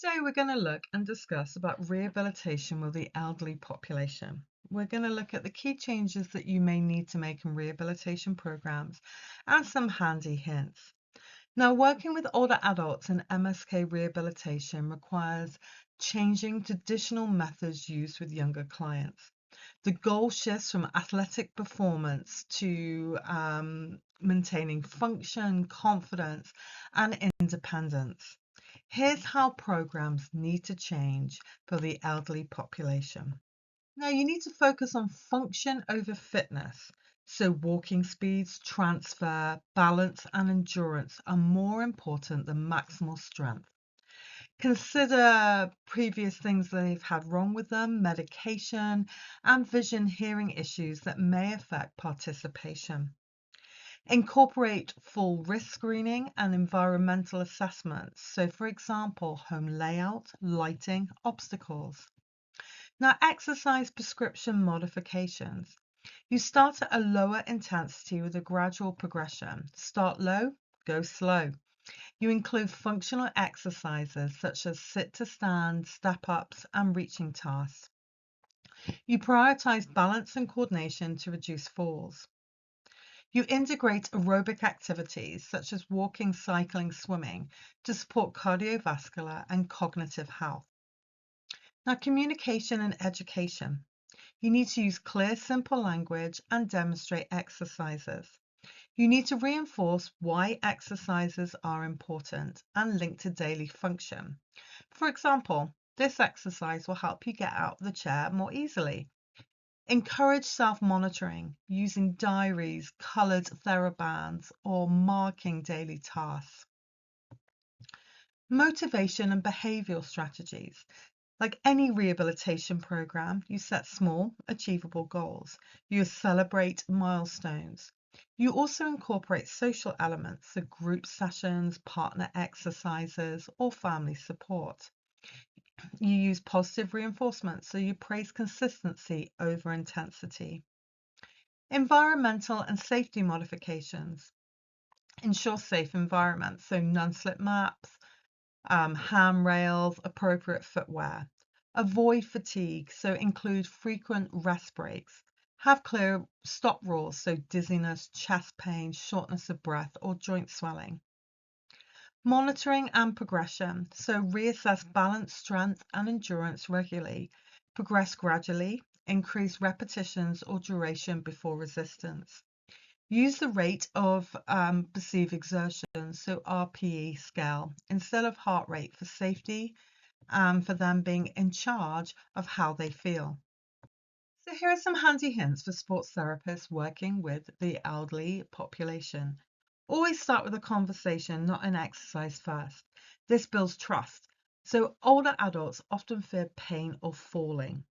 Today we're going to look and discuss about rehabilitation with the elderly population. We're going to look at the key changes that you may need to make in rehabilitation programs and some handy hints. Now, working with older adults in MSK rehabilitation requires changing traditional methods used with younger clients. The goal shifts from athletic performance to maintaining function, confidence, and independence. Here's how programs need to change for the elderly population. Now, you need to focus on function over fitness. So, walking speeds, transfer, balance, and endurance are more important than maximal strength. Consider previous things they've had wrong with them, medication, and vision hearing issues that may affect participation. Incorporate full risk screening and environmental assessments. So, for example, home layout, lighting, obstacles. Now, exercise prescription modifications. You start at a lower intensity with a gradual progression. Start low, go slow. You include functional exercises such as sit to stand, step ups, and reaching tasks. You prioritize balance and coordination to reduce falls. You integrate aerobic activities such as walking, cycling, swimming to support cardiovascular and cognitive health. Now, communication and education. You need to use clear, simple language and demonstrate exercises. You need to reinforce why exercises are important and link to daily function. For example, this exercise will help you get out of the chair more easily. Encourage self-monitoring using diaries, coloured TheraBands, or marking daily tasks. Motivation and behavioural strategies. Like any rehabilitation program, you set small, achievable goals. You celebrate milestones. You also incorporate social elements, so group sessions, partner exercises, or family support. You use positive reinforcement, so you praise consistency over intensity. Environmental and safety modifications. Ensure safe environments, so non-slip maps, handrails, appropriate footwear. Avoid fatigue, so include frequent rest breaks. Have clear stop rules, so dizziness, chest pain, shortness of breath, or joint swelling. Monitoring and progression, so reassess balance, strength, and endurance regularly. Progress gradually, increase repetitions or duration before resistance. Use the rate of perceived exertion, so RPE scale, instead of heart rate for safety and for them being in charge of how they feel. So here are some handy hints for sports therapists working with the elderly population. Always start with a conversation, not an exercise first. This builds trust. So older adults often fear pain or falling.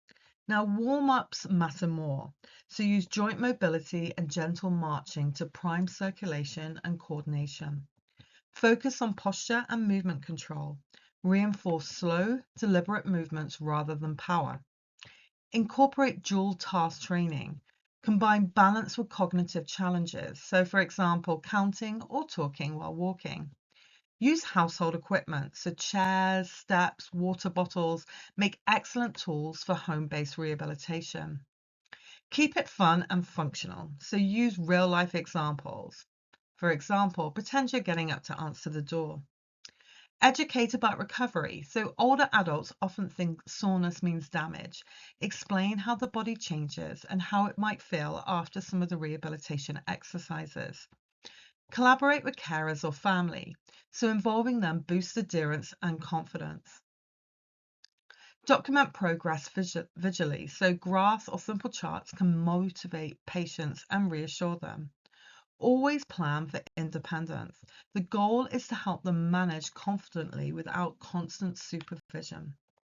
Now, warm-ups matter more, so use joint mobility and gentle marching to prime circulation and coordination. Focus on posture and movement control. Reinforce slow, deliberate movements rather than power. Incorporate dual task training. Combine balance with cognitive challenges, so for example, counting or talking while walking. Use household equipment, so chairs, steps, water bottles make excellent tools for home-based rehabilitation. Keep it fun and functional, so use real-life examples. For example, pretend you're getting up to answer the door. Educate about recovery, so older adults often think soreness means damage. Explain how the body changes and how it might feel after some of the rehabilitation exercises. Collaborate with carers or family, so involving them boosts adherence and confidence. Document progress visually, so graphs or simple charts can motivate patients and reassure them. Always plan for independence. The goal is to help them manage confidently without constant supervision.